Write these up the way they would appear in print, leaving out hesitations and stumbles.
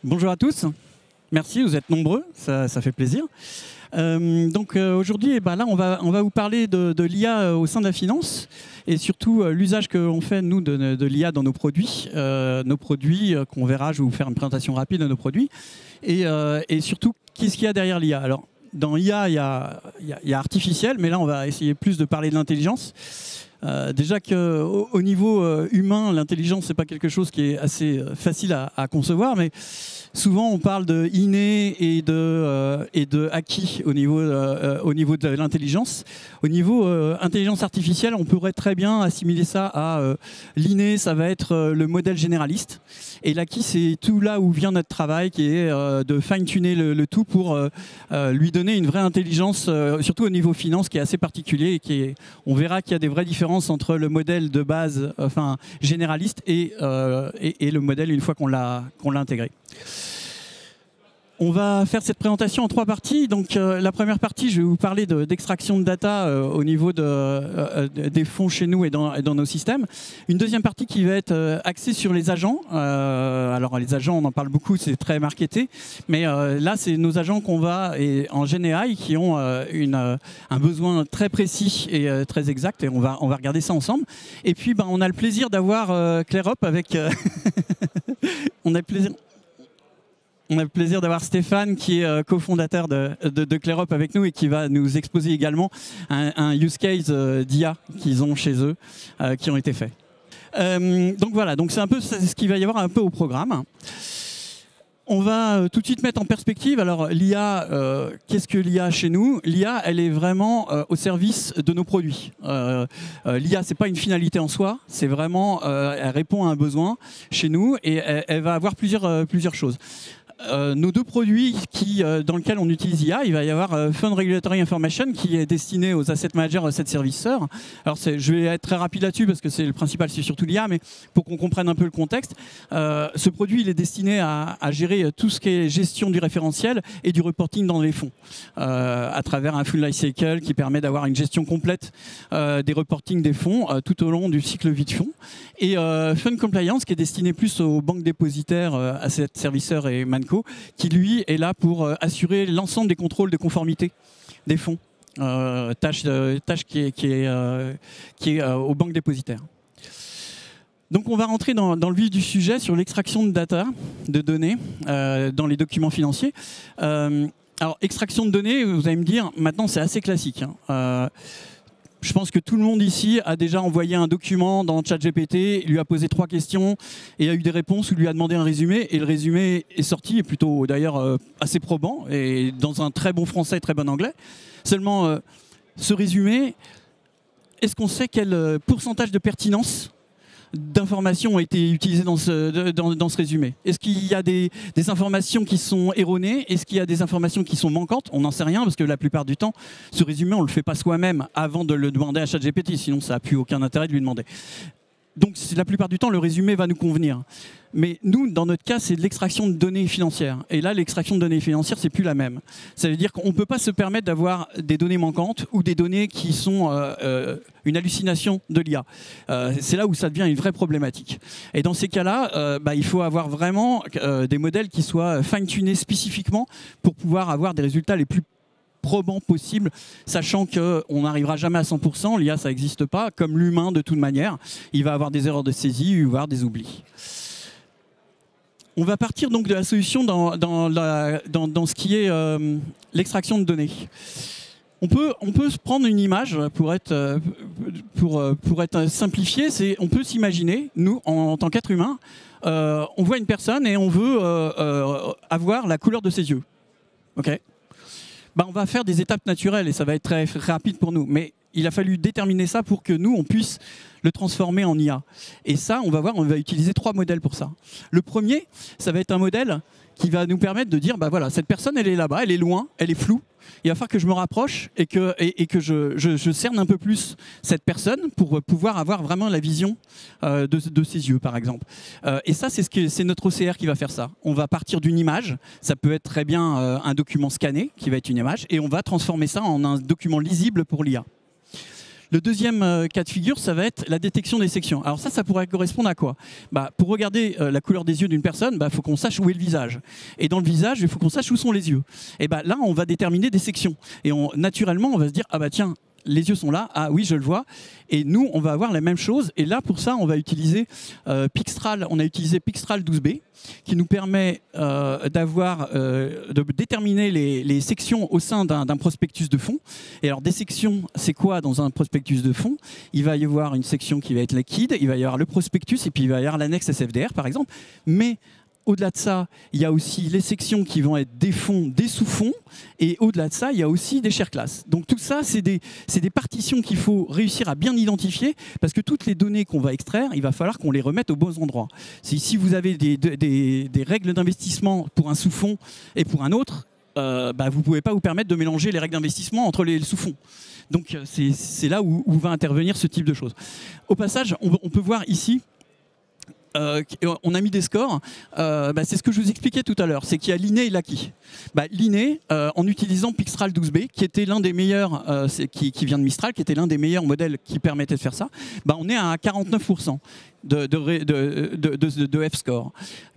Bonjour à tous. Merci, vous êtes nombreux, ça fait plaisir. Aujourd'hui, là, on va vous parler de l'IA au sein de la finance et surtout l'usage qu'on fait, nous, de l'IA dans nos produits qu'on verra. Je vais vous faire une présentation rapide de nos produits et surtout, qu'est-ce qu'il y a derrière l'IA. Alors, dans l'IA, il y a artificiel, mais là, on va essayer plus de parler de l'intelligence. Déjà qu'au niveau humain, l'intelligence, c'est pas quelque chose qui est assez facile à concevoir, mais souvent on parle de inné et de acquis au niveau de l'intelligence. Au niveau intelligence artificielle, on pourrait très bien assimiler ça à l'inné, ça va être le modèle généraliste, et l'acquis, c'est tout là où vient notre travail, qui est de fine-tuner le tout pour lui donner une vraie intelligence, surtout au niveau finance, qui est assez particulier et on verra qu'il y a des vraies différences entre le modèle de base, généraliste, et le modèle une fois qu'on l'a intégré. On va faire cette présentation en 3 parties. Donc, la première partie, je vais vous parler d'extraction de data au niveau des fonds chez nous et dans nos systèmes. Une deuxième partie qui va être axée sur les agents. Alors, les agents, on en parle beaucoup, c'est très marketé. Mais là, c'est nos agents qu'on va, et en GenAI, qui ont un besoin très précis et très exact. Et on va regarder ça ensemble. Et puis, on a le plaisir d'avoir ClairUp avec... On a le plaisir d'avoir Stéphane, qui est cofondateur de ClairUp avec nous et qui va nous exposer également un use case d'IA qu'ils ont chez eux, qui ont été faits. Donc voilà, c'est un peu ce qu'il va y avoir un peu au programme. On va tout de suite mettre en perspective. Alors l'IA, qu'est-ce que l'IA chez nous? L'IA, elle est vraiment au service de nos produits. L'IA, c'est pas une finalité en soi, c'est vraiment, elle répond à un besoin chez nous et elle va avoir plusieurs choses. Nos 2 produits dans lesquels on utilise IA, il va y avoir Fund Regulatory Information qui est destiné aux asset managers, asset serviceurs. Alors je vais être très rapide là-dessus parce que c'est le principal, c'est surtout l'IA, mais pour qu'on comprenne un peu le contexte, ce produit il est destiné à gérer tout ce qui est gestion du référentiel et du reporting dans les fonds, à travers un full life cycle qui permet d'avoir une gestion complète des reportings des fonds tout au long du cycle vie de fonds. Et Fund Compliance qui est destiné plus aux banques dépositaires, asset serviceurs et managers, qui lui est là pour assurer l'ensemble des contrôles de conformité des fonds, tâche qui est aux banques dépositaires. Donc on va rentrer dans le vif du sujet sur l'extraction de data, de données dans les documents financiers. Alors extraction de données, vous allez me dire, maintenant c'est assez classique. Je pense que tout le monde ici a déjà envoyé un document dans ChatGPT, lui a posé 3 questions et a eu des réponses ou lui a demandé un résumé. Et le résumé est sorti, et plutôt d'ailleurs assez probant, et dans un très bon français, très bon anglais. Seulement, ce résumé, est-ce qu'on sait quel pourcentage de pertinence d'informations ont été utilisées dans ce résumé? Est-ce qu'il y a des informations qui sont erronées? Est-ce qu'il y a des informations qui sont manquantes? On n'en sait rien parce que la plupart du temps, ce résumé, on ne le fait pas soi-même avant de le demander à ChatGPT, sinon ça n'a plus aucun intérêt de lui demander. Donc la plupart du temps, le résumé va nous convenir. Mais nous, dans notre cas, c'est de l'extraction de données financières. Et là, l'extraction de données financières, c'est plus la même. Ça veut dire qu'on ne peut pas se permettre d'avoir des données manquantes ou des données qui sont une hallucination de l'IA. C'est là où ça devient une vraie problématique. Et dans ces cas-là, il faut avoir vraiment des modèles qui soient fine-tunés spécifiquement pour pouvoir avoir des résultats les plus probant possible, sachant qu'on n'arrivera jamais à 100%, l'IA ça n'existe pas, comme l'humain de toute manière, il va avoir des erreurs de saisie, il va avoir des oublis. On va partir donc de la solution dans ce qui est l'extraction de données. On peut se prendre une image pour être simplifié, on peut s'imaginer, nous en tant qu'être humain, on voit une personne et on veut avoir la couleur de ses yeux. Okay. On va faire des étapes naturelles et ça va être très rapide pour nous. Mais il a fallu déterminer ça pour que nous, on puisse le transformer en IA. Et ça, on va utiliser 3 modèles pour ça. Le premier, ça va être un modèle qui va nous permettre de dire, voilà, cette personne, elle est là-bas, elle est loin, elle est floue. Il va falloir que je me rapproche et que je cerne un peu plus cette personne pour pouvoir avoir vraiment la vision de ses yeux, par exemple. Et ça, c'est notre OCR qui va faire ça. On va partir d'une image. Ça peut être très bien un document scanné qui va être une image. Et on va transformer ça en un document lisible pour l'IA. Le deuxième cas de figure, ça va être la détection des sections. Alors ça pourrait correspondre à quoi? Pour regarder la couleur des yeux d'une personne, il faut qu'on sache où est le visage. Et dans le visage, il faut qu'on sache où sont les yeux. Et là, on va déterminer des sections. Et naturellement, on va se dire, ah tiens, les yeux sont là, ah oui, je le vois. Et nous, on va avoir la même chose. Et là, pour ça, on va utiliser Pixtral. On a utilisé Pixtral 12B, qui nous permet de déterminer les sections au sein d'un prospectus de fond. Et alors, des sections, c'est quoi dans un prospectus de fond? Il va y avoir une section qui va être liquide, il va y avoir le prospectus, et puis il va y avoir l'annexe SFDR, par exemple. Mais au-delà de ça, il y a aussi les sections qui vont être des fonds, des sous-fonds. Et au-delà de ça, il y a aussi des share classes. Donc tout ça, c'est des partitions qu'il faut réussir à bien identifier, parce que toutes les données qu'on va extraire, il va falloir qu'on les remette aux bons endroits. Si vous avez des règles d'investissement pour un sous-fond et pour un autre, vous ne pouvez pas vous permettre de mélanger les règles d'investissement entre les sous-fonds. Donc c'est là où va intervenir ce type de choses. Au passage, on peut voir ici, on a mis des scores, c'est ce que je vous expliquais tout à l'heure, c'est qu'il y a l'inné et l'acquis. L'inné, en utilisant Pixtral 12B, qui était l'un des meilleurs, qui vient de Mistral, qui était l'un des meilleurs modèles qui permettait de faire ça, on est à 49% de F-score.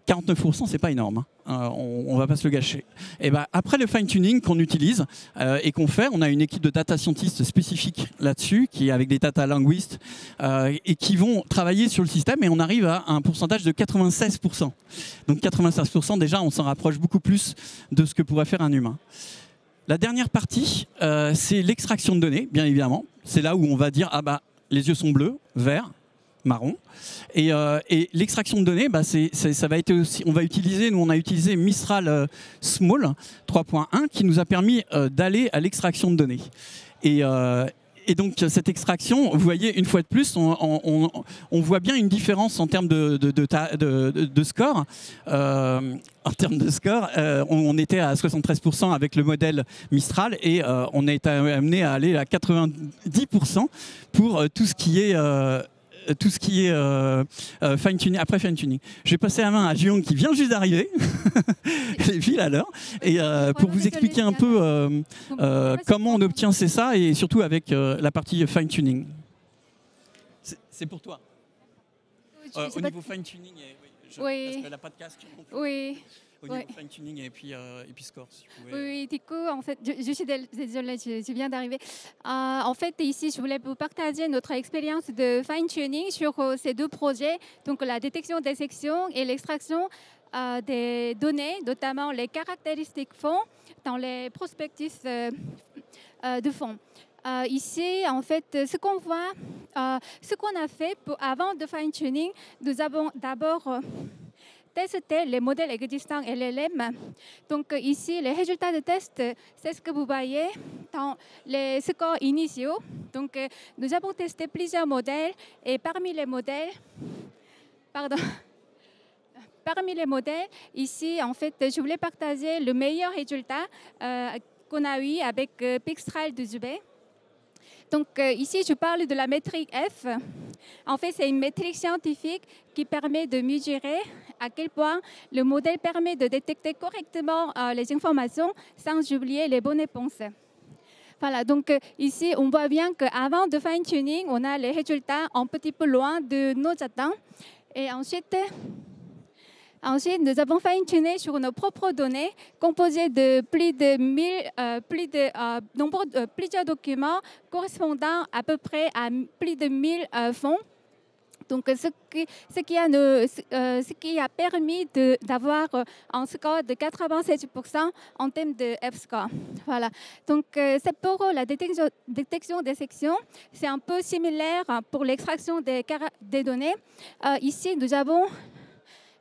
49%, c'est pas énorme, hein. On va pas se le gâcher. Et après le fine-tuning qu'on utilise et qu'on fait, on a une équipe de data scientists spécifiques là-dessus, qui est avec des data linguistes, et qui vont travailler sur le système, et on arrive à un pourcentage de 96%. Donc 96%, déjà, on s'en rapproche beaucoup plus de ce que pourrait faire un humain. La dernière partie, c'est l'extraction de données, bien évidemment. C'est là où on va dire, les yeux sont bleus, verts, marron. Et l'extraction de données, ça va être aussi, on a utilisé Mistral Small 3.1 qui nous a permis d'aller à l'extraction de données. Et donc cette extraction, vous voyez, une fois de plus, on voit bien une différence en termes de score. En termes de score, on était à 73% avec le modèle Mistral, et on a été amené à aller à 90% pour tout ce qui est fine-tuning, après fine-tuning. Je vais passer la main à Jung qui vient juste d'arriver, les piles à l'heure, et pour vous expliquer un peu comment on obtient ça, et surtout avec la partie fine-tuning. C'est pour toi. Au niveau fine-tuning, parce qu'elle n'a pas de casque. Oui. Au niveau fine-tuning et puis score, si vous pouvez. Oui, du coup, en fait, je suis désolée, je viens d'arriver. En fait, ici, je voulais vous partager notre expérience de fine-tuning sur ces deux projets, donc la détection des sections et l'extraction des données, notamment les caractéristiques fonds dans les prospectus de fonds. Ici, en fait, ce qu'on voit, ce qu'on a fait avant de fine-tuning, nous avons d'abord tester les modèles existants LLM. Donc ici, les résultats de test, c'est ce que vous voyez dans les scores initiaux. Donc nous avons testé plusieurs modèles, et parmi les modèles, ici, en fait, je voulais partager le meilleur résultat qu'on a eu avec Pixtral 12B. Donc ici, je parle de la métrique F. En fait, c'est une métrique scientifique qui permet de mesurer à quel point le modèle permet de détecter correctement les informations sans oublier les bonnes réponses. Voilà, donc ici, on voit bien qu'avant de fine-tuning, on a les résultats un petit peu loin de nos attentes. Et ensuite, nous avons fine-tuné sur nos propres données, composées de plusieurs documents correspondant à peu près à plus de 1000 fonds. Donc, ce qui a permis d'avoir un score de 87% en termes de F-score. Voilà. Donc, c'est pour la détection des sections. C'est un peu similaire pour l'extraction des données. Ici, nous avons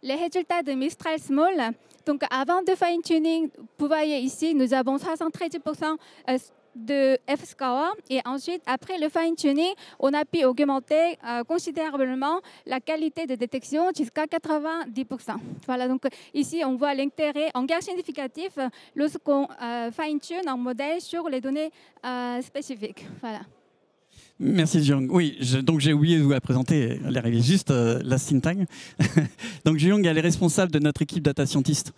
les résultats de Mistral Small. Donc, avant de fine-tuning, vous voyez ici, nous avons 73% de F-score. Et ensuite, après le fine-tuning, on a pu augmenter considérablement la qualité de détection jusqu'à 90%. Voilà, donc ici, on voit l'intérêt en gain significatif lorsqu'on fine-tune un modèle sur les données spécifiques. Voilà. Merci Jung. Oui, donc j'ai oublié de vous la présenter, elle est arrivée juste last in time. Donc Jung, elle est responsable de notre équipe data scientist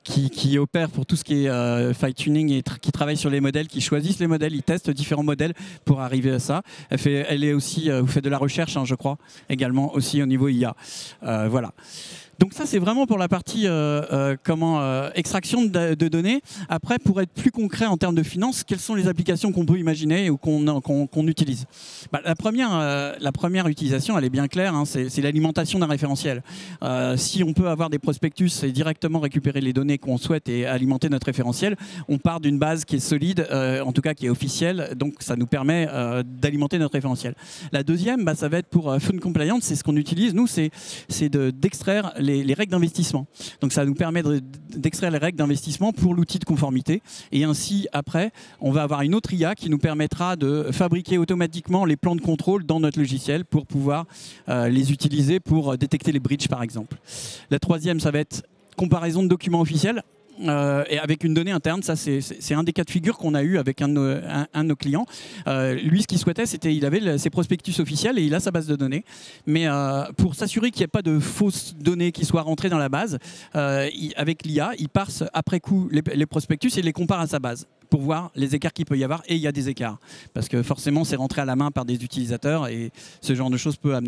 qui opère pour tout ce qui est fine tuning et qui travaille sur les modèles, qui choisissent les modèles, ils testent différents modèles pour arriver à ça. Elle est aussi, vous faites de la recherche, hein, je crois, également aussi au niveau IA. Voilà. Donc ça, c'est vraiment pour la partie extraction de données. Après, pour être plus concret en termes de finance, quelles sont les applications qu'on peut imaginer ou qu'on utilise? La première utilisation, elle est bien claire, hein, c'est l'alimentation d'un référentiel. Si on peut avoir des prospectus et directement récupérer les données qu'on souhaite et alimenter notre référentiel, on part d'une base qui est solide, en tout cas qui est officielle, donc ça nous permet d'alimenter notre référentiel. La deuxième, ça va être pour Fund Compliance, c'est ce qu'on utilise, nous, c'est d'extraire les règles d'investissement. Donc ça nous permet d'extraire les règles d'investissement pour l'outil de conformité. Et ainsi, après, on va avoir une autre IA qui nous permettra de fabriquer automatiquement les plans de contrôle dans notre logiciel pour pouvoir les utiliser pour détecter les breaches, par exemple. La troisième, ça va être comparaison de documents officiels. Et avec une donnée interne, ça c'est un des cas de figure qu'on a eu avec un de nos clients. Lui, ce qu'il souhaitait, c'était il avait ses prospectus officiels et il a sa base de données. Mais pour s'assurer qu'il n'y ait pas de fausses données qui soient rentrées dans la base, avec l'IA, il parse après coup les prospectus et les compare à sa base pour voir les écarts qu'il peut y avoir. Et il y a des écarts. Parce que forcément, c'est rentré à la main par des utilisateurs et ce genre de choses peut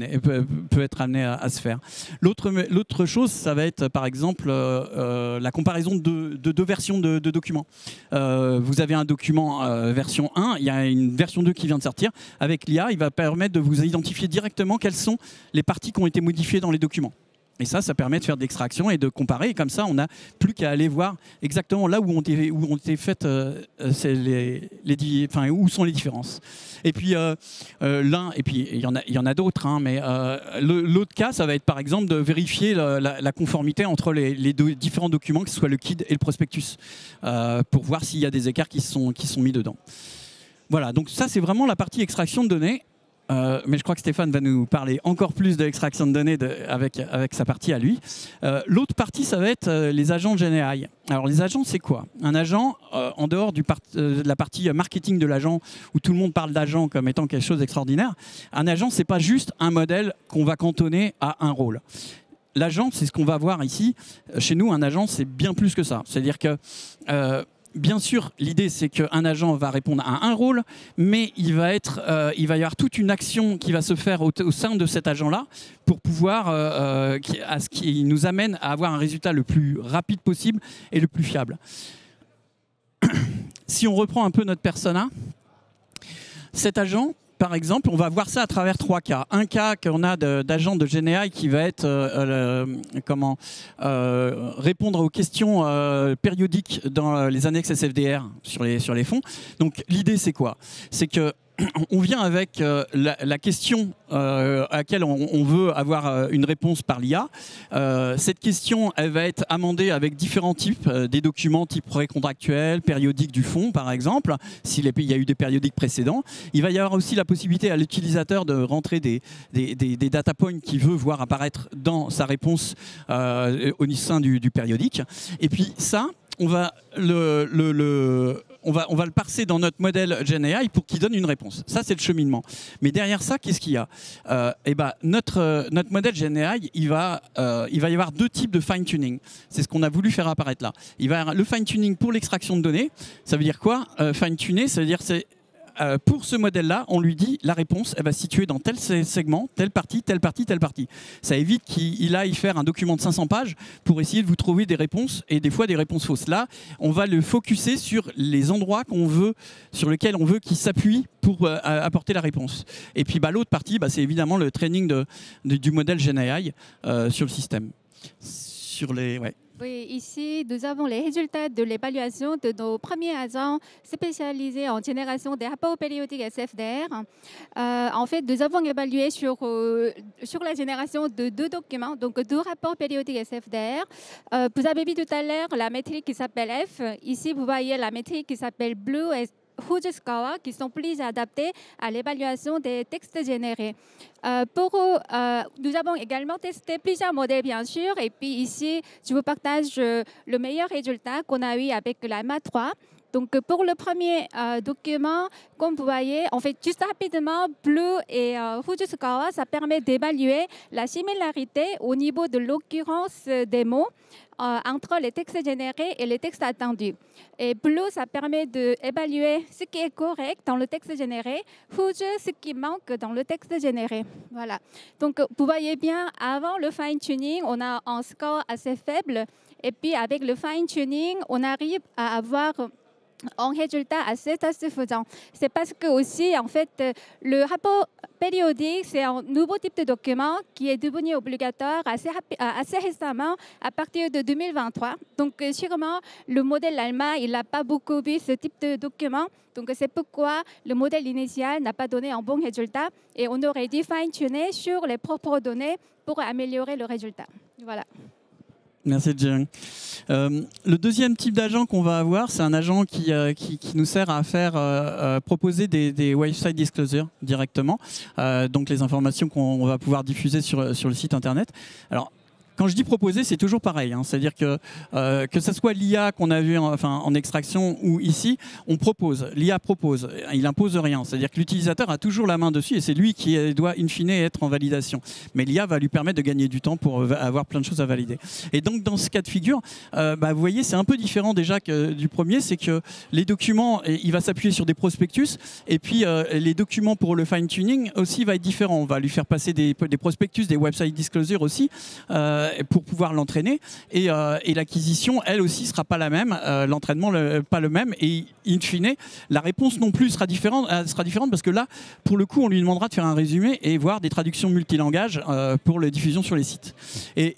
être amené à se faire. L'autre chose, ça va être par exemple la comparaison de deux versions de documents. Vous avez un document version 1, il y a une version 2 qui vient de sortir. Avec l'IA, il va permettre de vous identifier directement quelles sont les parties qui ont été modifiées dans les documents. Et ça permet de faire de l'extraction et de comparer. Et comme ça, on n'a plus qu'à aller voir exactement là où ont été faites où sont les différences. Et puis et puis il y en a d'autres, hein, mais l'autre cas, ça va être par exemple de vérifier la conformité entre les différents documents, que ce soit le KID et le prospectus, pour voir s'il y a des écarts qui sont mis dedans. Voilà, donc ça c'est vraiment la partie extraction de données. Mais je crois que Stéphane va nous parler encore plus de l'extraction de données avec sa partie à lui. L'autre partie, ça va être les agents de GenAI. Alors les agents, c'est quoi? Un agent, en dehors de la partie marketing de l'agent, où tout le monde parle d'agent comme étant quelque chose d'extraordinaire, un agent, c'est pas juste un modèle qu'on va cantonner à un rôle. L'agent, c'est ce qu'on va voir ici. Chez nous, un agent, c'est bien plus que ça. C'est-à-dire que bien sûr, l'idée, c'est qu'un agent va répondre à un rôle, mais il va y avoir toute une action qui va se faire au sein de cet agent-là pour pouvoir, à ce qui nous amène à avoir un résultat le plus rapide possible et le plus fiable. Si on reprend un peu notre persona, cet agent, par exemple, on va voir ça à travers trois cas. Un cas qu'on a d'agent de GenAI qui va être répondre aux questions périodiques dans les annexes SFDR sur les fonds. Donc l'idée c'est quoi? C'est que on vient avec la question à laquelle on veut avoir une réponse par l'IA. Cette question, elle va être amendée avec différents types, des documents type précontractuel, périodique du fonds, par exemple, s'il y a eu des périodiques précédents. Il va y avoir aussi la possibilité à l'utilisateur de rentrer des data points qu'il veut voir apparaître dans sa réponse au sein du périodique. Et puis ça, on va le parser dans notre modèle GenAI pour qu'il donne une réponse. Ça, c'est le cheminement. Mais derrière ça, qu'est-ce qu'il y a? Notre modèle GenAI, il va y avoir deux types de fine-tuning. C'est ce qu'on a voulu faire apparaître là. Il va y avoir le fine-tuning pour l'extraction de données. Ça veut dire quoi? Fine-tuner, ça veut dire pour ce modèle-là, on lui dit la réponse, elle va se situer dans tel segment, telle partie, telle partie, telle partie. Ça évite qu'il aille faire un document de 500 pages pour essayer de vous trouver des réponses et des fois des réponses fausses. Là, on va le focuser sur les endroits sur lesquels on veut qu'il s'appuie pour apporter la réponse. Et puis l'autre partie, c'est évidemment le training du modèle GenAI sur le système. Oui, ici, nous avons les résultats de l'évaluation de nos premiers agents spécialisés en génération des rapports périodiques SFDR. En fait, nous avons évalué sur la génération de deux documents, donc deux rapports périodiques SFDR. Vous avez vu tout à l'heure la métrique qui s'appelle F. Ici, vous voyez la métrique qui s'appelle Blue et Hughes Score, qui sont plus adaptés à l'évaluation des textes générés. Nous avons également testé plusieurs modèles, bien sûr, et puis ici, je vous partage le meilleur résultat qu'on a eu avec la MA3. Donc, pour le premier document, comme vous voyez, en fait, juste rapidement, Blue et Fujitsukawa, ça permet d'évaluer la similarité au niveau de l'occurrence des mots entre les textes générés et les textes attendus. Et Blue, ça permet d'évaluer ce qui est correct dans le texte généré, Fuji, ce qui manque dans le texte généré. Voilà. Donc, vous voyez bien, avant le fine-tuning, on a un score assez faible. Et puis, avec le fine-tuning, on arrive à avoir un résultat assez satisfaisant. C'est parce que aussi, en fait, le rapport périodique, c'est un nouveau type de document qui est devenu obligatoire assez récemment, à partir de 2023. Donc, sûrement, le modèle allemand, il n'a pas beaucoup vu ce type de document. Donc, c'est pourquoi le modèle initial n'a pas donné un bon résultat et on aurait dû fine-tuner sur les propres données pour améliorer le résultat. Voilà. Merci Jiang. Le deuxième type d'agent qu'on va avoir, c'est un agent qui nous sert à faire proposer des website disclosures directement, donc les informations qu'on va pouvoir diffuser sur le site internet. Alors, quand je dis proposer, c'est toujours pareil. Hein. C'est-à-dire que ce soit l'IA qu'on a vu en extraction ou ici, on propose. L'IA propose. Il n'impose rien. C'est-à-dire que l'utilisateur a toujours la main dessus et c'est lui qui doit, in fine, être en validation. Mais l'IA va lui permettre de gagner du temps pour avoir plein de choses à valider. Et donc, dans ce cas de figure, vous voyez, c'est un peu différent déjà que du premier. C'est que les documents, il va s'appuyer sur des prospectus. Et puis, les documents pour le fine-tuning aussi va être différent. On va lui faire passer des prospectus, des website disclosures aussi. Pour pouvoir l'entraîner et l'acquisition elle aussi sera pas la même, l'entraînement pas le même et in fine la réponse non plus sera différente parce que là pour le coup on lui demandera de faire un résumé et voir des traductions multilangages pour la diffusion sur les sites. Et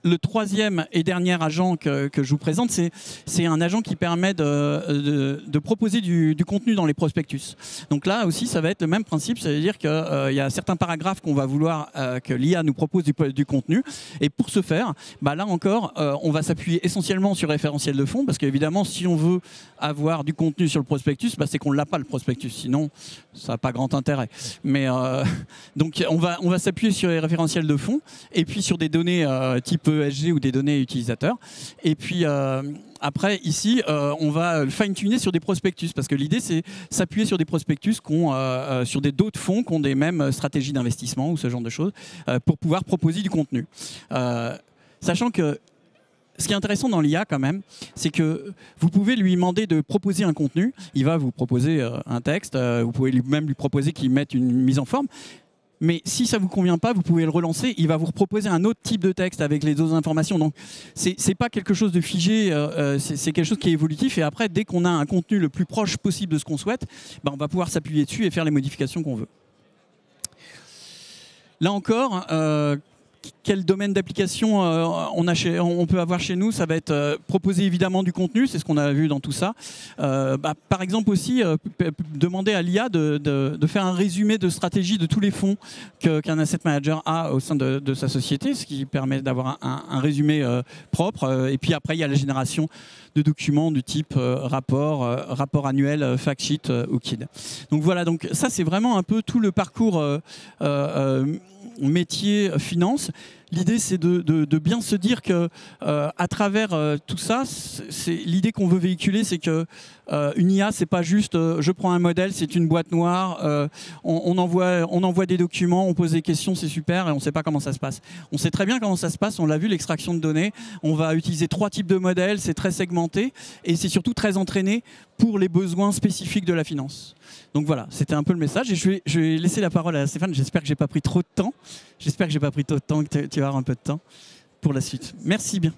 le troisième et dernier agent que je vous présente, c'est un agent qui permet de proposer du contenu dans les prospectus. Donc là aussi, ça va être le même principe, c'est-à-dire qu'il y a certains paragraphes qu'on va vouloir que l'IA nous propose du contenu. Et pour ce faire, là encore, on va s'appuyer essentiellement sur référentiel de fond, parce qu'évidemment, si on veut avoir du contenu sur le prospectus, c'est qu'on ne l'a pas le prospectus, sinon ça n'a pas grand intérêt. Mais donc on va s'appuyer sur les référentiels de fond, et puis sur des données type ESG ou des données utilisateurs. Et puis après, ici, on va fine-tuner sur des prospectus, parce que l'idée, c'est s'appuyer sur des prospectus sur d'autres fonds qui ont des mêmes stratégies d'investissement ou ce genre de choses, pour pouvoir proposer du contenu. Sachant que ce qui est intéressant dans l'IA quand même, c'est que vous pouvez lui demander de proposer un contenu, il va vous proposer un texte, vous pouvez même lui proposer qu'il mette une mise en forme. Mais si ça ne vous convient pas, vous pouvez le relancer. Il va vous proposer un autre type de texte avec les autres informations. Donc, ce n'est pas quelque chose de figé, c'est quelque chose qui est évolutif. Et après, dès qu'on a un contenu le plus proche possible de ce qu'on souhaite, on va pouvoir s'appuyer dessus et faire les modifications qu'on veut. Là encore, quel domaine d'application on peut avoir chez nous? Ça va être proposer évidemment du contenu, c'est ce qu'on a vu dans tout ça. Par exemple aussi, demander à l'IA de faire un résumé de stratégie de tous les fonds qu'un asset manager a au sein de sa société, ce qui permet d'avoir un résumé propre. Et puis après, il y a la génération de documents du type rapport annuel, fact sheet ou KID. Donc voilà, donc ça c'est vraiment un peu tout le parcours métier, finance. L'idée, c'est de bien se dire que à travers tout ça, l'idée qu'on veut véhiculer, c'est que une IA, c'est pas juste je prends un modèle, c'est une boîte noire, on envoie des documents, on pose des questions, c'est super, et on sait pas comment ça se passe. On sait très bien comment ça se passe, on l'a vu, l'extraction de données. On va utiliser 3 types de modèles, c'est très segmenté, et c'est surtout très entraîné pour les besoins spécifiques de la finance. Donc voilà, c'était un peu le message. Et je vais laisser la parole à Stéphane. J'espère que j'ai pas pris trop de temps. J'espère que j'ai pas pris trop de temps, que tu vas avoir un peu de temps pour la suite. Merci bien.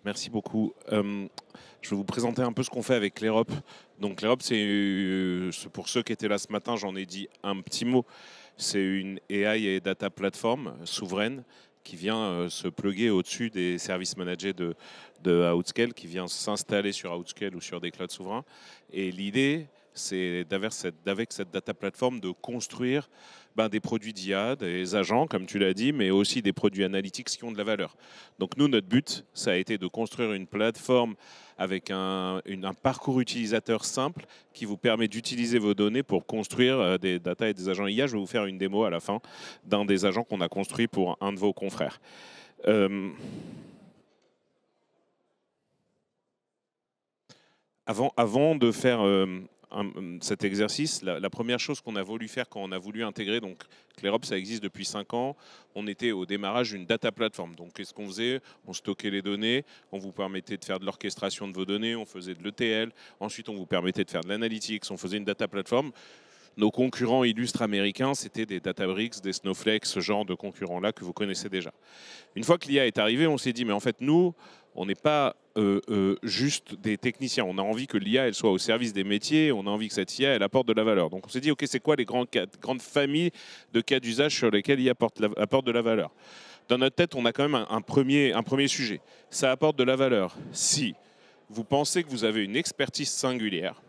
Merci beaucoup. Je vais vous présenter un peu ce qu'on fait avec l'Europe. Donc l'Europe, c'est pour ceux qui étaient là ce matin, j'en ai dit un petit mot. C'est une AI et data platform souveraine qui vient se plugger au-dessus des services managés de Outscale, qui vient s'installer sur Outscale ou sur des clouds souverains. Et l'idée, c'est avec cette data platform de construire des produits d'IA, des agents, comme tu l'as dit, mais aussi des produits analytiques qui ont de la valeur. Donc nous, notre but, ça a été de construire une plateforme avec un parcours utilisateur simple qui vous permet d'utiliser vos données pour construire des data et des agents IA. Je vais vous faire une démo à la fin d'un des agents qu'on a construit pour un de vos confrères. avant de faire cet exercice, la première chose qu'on a voulu faire quand on a voulu intégrer, donc Clearup, ça existe depuis 5 ans, on était au démarrage d'une data platform. Donc qu'est-ce qu'on faisait? On stockait les données, on vous permettait de faire de l'orchestration de vos données, on faisait de l'ETL, ensuite on vous permettait de faire de l'analytics, on faisait une data platform. Nos concurrents illustres américains, c'était des Databricks, des Snowflake, ce genre de concurrents-là que vous connaissez déjà. Une fois que l'IA est arrivée, on s'est dit, mais en fait, nous, on n'est pas juste des techniciens. On a envie que l'IA elle soit au service des métiers, on a envie que cette IA elle apporte de la valeur. Donc on s'est dit, ok, c'est quoi les grandes familles de cas d'usage sur lesquels l'IA apporte de la valeur? Dans notre tête, on a quand même un premier sujet. Ça apporte de la valeur si vous pensez que vous avez une expertise singulière,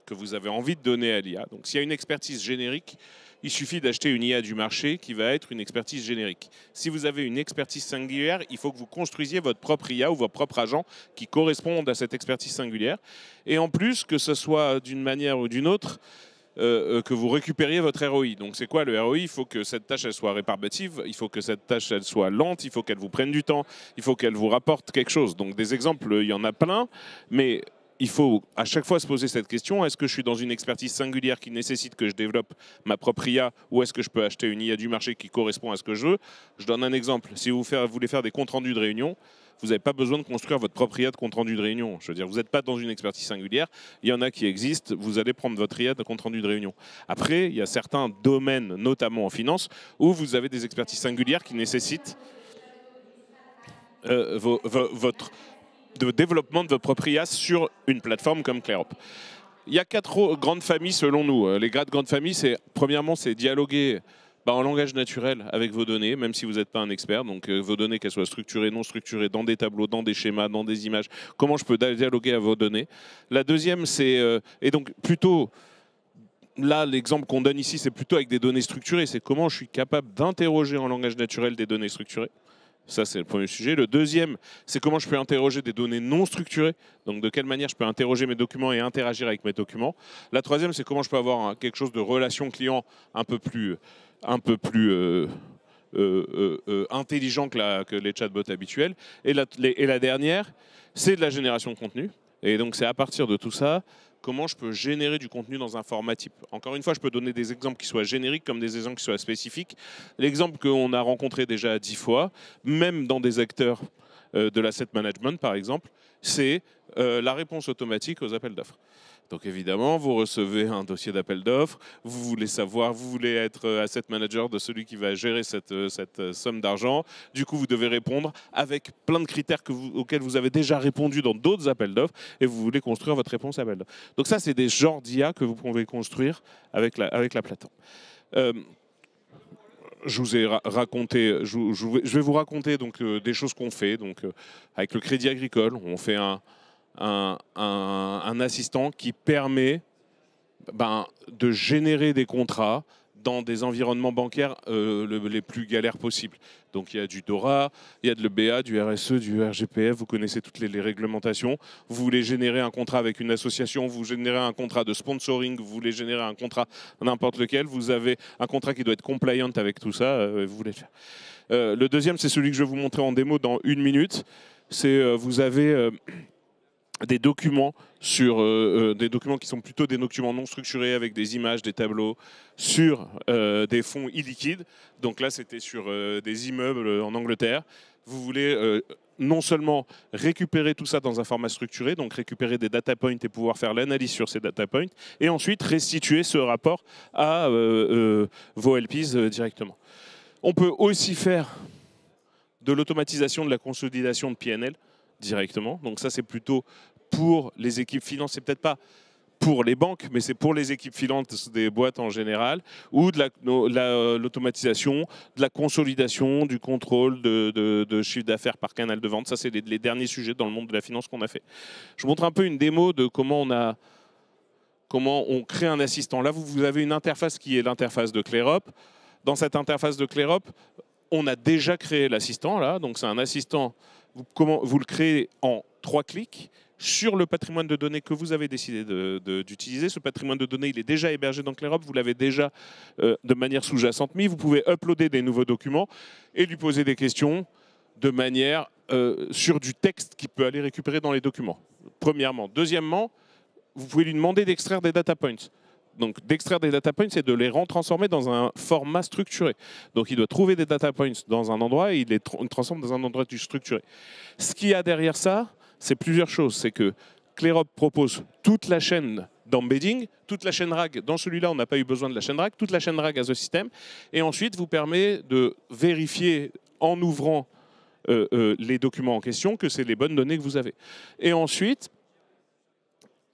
que vous avez envie de donner à l'IA. Donc s'il y a une expertise générique, il suffit d'acheter une IA du marché qui va être une expertise générique. Si vous avez une expertise singulière, il faut que vous construisiez votre propre IA ou votre propre agent qui correspondent à cette expertise singulière. Et en plus, que ce soit d'une manière ou d'une autre, que vous récupériez votre ROI. Donc c'est quoi le ROI? Il faut que cette tâche elle soit rébarbative, il faut que cette tâche elle soit lente, il faut qu'elle vous prenne du temps, il faut qu'elle vous rapporte quelque chose. Donc des exemples, il y en a plein, mais il faut à chaque fois se poser cette question, est-ce que je suis dans une expertise singulière qui nécessite que je développe ma propre IA ou est-ce que je peux acheter une IA du marché qui correspond à ce que je veux? Je donne un exemple. Si vous voulez faire des comptes rendus de réunion, vous n'avez pas besoin de construire votre propre IA de compte rendu de réunion. Je veux dire, vous n'êtes pas dans une expertise singulière, il y en a qui existent, vous allez prendre votre IA de compte rendu de réunion. Après, il y a certains domaines, notamment en finance, où vous avez des expertises singulières qui nécessitent votre de développement de votre propre IA sur une plateforme comme Clearup. Il y a 4 grandes familles selon nous. Les grandes familles, premièrement, c'est dialoguer en langage naturel avec vos données, même si vous n'êtes pas un expert. Donc vos données, qu'elles soient structurées, non structurées, dans des tableaux, dans des schémas, dans des images. Comment je peux dialoguer à vos données? La deuxième, c'est... et donc plutôt... Là, l'exemple qu'on donne ici, c'est plutôt avec des données structurées. C'est comment je suis capable d'interroger en langage naturel des données structurées. Ça, c'est le premier sujet. Le deuxième, c'est comment je peux interroger des données non structurées. Donc, de quelle manière je peux interroger mes documents et interagir avec mes documents. La troisième, c'est comment je peux avoir quelque chose de relation client un peu plus intelligent que les chatbots habituels. Et la dernière, c'est de la génération de contenu. Et donc, c'est à partir de tout ça, comment je peux générer du contenu dans un format type. Encore une fois, je peux donner des exemples qui soient génériques comme des exemples qui soient spécifiques. L'exemple qu'on a rencontré déjà 10 fois, même dans des acteurs de l'asset management par exemple, c'est la réponse automatique aux appels d'offres. Donc évidemment, vous recevez un dossier d'appel d'offres, vous voulez savoir, vous voulez être asset manager de celui qui va gérer cette somme d'argent. Du coup, vous devez répondre avec plein de critères auxquels vous avez déjà répondu dans d'autres appels d'offres et vous voulez construire votre réponse à appel d'offres. Donc ça, c'est des genres d'IA que vous pouvez construire avec la plateforme. Je vous ai raconté, je vais vous raconter donc, des choses qu'on fait. Donc, avec le Crédit Agricole, on fait un assistant qui permet de générer des contrats dans des environnements bancaires les plus galères possibles. Donc il y a du DORA, il y a de l'EBA, du RSE, du RGPF, vous connaissez toutes les réglementations. Vous voulez générer un contrat avec une association, vous générez un contrat de sponsoring, vous voulez générer un contrat n'importe lequel, vous avez un contrat qui doit être compliant avec tout ça, vous voulez le faire. Le deuxième, c'est celui que je vais vous montrer en démo dans 1 minute. C'est vous avez... des documents des documents qui sont plutôt des documents non structurés avec des images, des tableaux sur des fonds illiquides. Donc là, c'était sur des immeubles en Angleterre. Vous voulez non seulement récupérer tout ça dans un format structuré, donc récupérer des data points et pouvoir faire l'analyse sur ces data points, et ensuite restituer ce rapport à vos LPs directement. On peut aussi faire de l'automatisation de la consolidation de PNL directement. Donc ça, c'est plutôt pour les équipes finance, c'est peut-être pas pour les banques, mais c'est pour les équipes finances des boîtes en général, ou de l'automatisation, de la consolidation, du contrôle de chiffre d'affaires par canal de vente. Ça, c'est les derniers sujets dans le monde de la finance qu'on a fait. Je vous montre un peu une démo de comment on crée un assistant. Là, vous avez une interface qui est l'interface de Clearup. Dans cette interface de Clearup, on a déjà créé l'assistant, là. Donc, c'est un assistant. Vous le créez en 3 clics sur le patrimoine de données que vous avez décidé d'utiliser. Ce patrimoine de données, il est déjà hébergé dans Clearup. Vous l'avez déjà de manière sous-jacente mis. Vous pouvez uploader des nouveaux documents et lui poser des questions de manière sur du texte qu'il peut aller récupérer dans les documents. Premièrement. Deuxièmement, vous pouvez lui demander d'extraire des data points. Donc d'extraire des data points, c'est de les transformer dans un format structuré. Donc il doit trouver des data points dans un endroit et il les transforme dans un endroit structuré. Ce qu'il y a derrière ça, c'est plusieurs choses. C'est que Clearop propose toute la chaîne d'embedding, toute la chaîne RAG. Dans celui-là, on n'a pas eu besoin de la chaîne RAG. Toute la chaîne RAG as a système. Et ensuite, vous permet de vérifier en ouvrant les documents en question que c'est les bonnes données que vous avez. Et ensuite,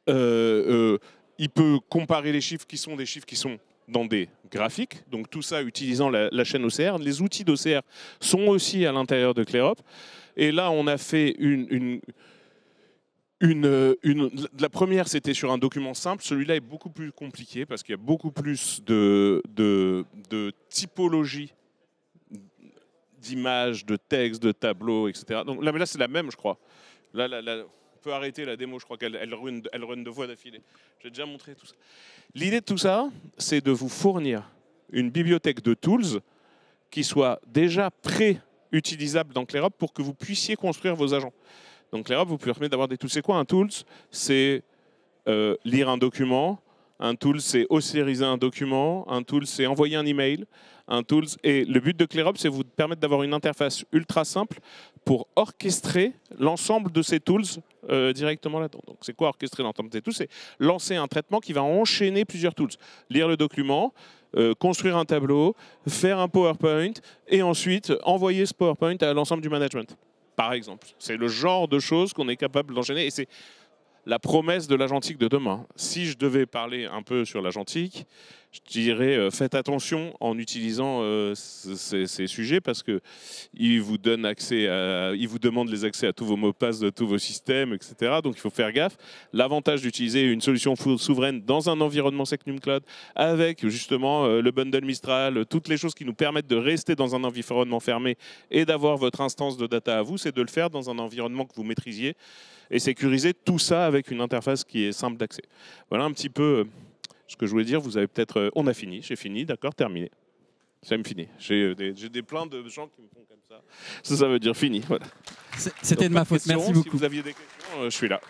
il peut comparer les chiffres qui sont des chiffres qui sont dans des graphiques. Donc tout ça utilisant la chaîne OCR. Les outils d'OCR sont aussi à l'intérieur de Clearop. Et là, on a fait la première, c'était sur un document simple. Celui-là est beaucoup plus compliqué parce qu'il y a beaucoup plus de typologie d'images, de textes, de tableaux, etc. Donc là, c'est la même, je crois. Là, on peut arrêter la démo, je crois qu'elle run 2 fois d'affilée. J'ai déjà montré tout ça. L'idée de tout ça, c'est de vous fournir une bibliothèque de tools qui soit déjà pré-utilisable dans Clearop pour que vous puissiez construire vos agents. Donc Clearop vous permet d'avoir des tools. C'est quoi un tools? C'est lire un document. Un tool, c'est oscériser un document. Un tool, c'est envoyer un email. Un tools. Et le but de Clearop, c'est vous permettre d'avoir une interface ultra simple pour orchestrer l'ensemble de ces tools directement là-dedans. Donc, c'est quoi orchestrer l'ensemble de ces tools? C'est lancer un traitement qui va enchaîner plusieurs tools. Lire le document, construire un tableau, faire un PowerPoint et ensuite envoyer ce PowerPoint à l'ensemble du management, par exemple. C'est le genre de choses qu'on est capable d'enchaîner et c'est la promesse de l'agentique de demain. Si je devais parler un peu sur l'agentique, je dirais faites attention en utilisant ces sujets parce qu'ils vous donnent accès ils vous demandent les accès à tous vos mots de passe de tous vos systèmes, etc. Donc il faut faire gaffe. L'avantage d'utiliser une solution souveraine dans un environnement Secnum Cloud avec justement le bundle Mistral, toutes les choses qui nous permettent de rester dans un environnement fermé et d'avoir votre instance de data à vous, c'est de le faire dans un environnement que vous maîtrisiez et sécuriser tout ça avec une interface qui est simple d'accès. Voilà un petit peu ce que je voulais dire. Vous avez peut-être... on a fini, j'ai fini, d'accord, terminé. Ça me finit. J'ai plein de gens qui me font comme ça. Ça veut dire fini, voilà. C'était de ma faute, merci beaucoup. Si vous aviez des questions, je suis là.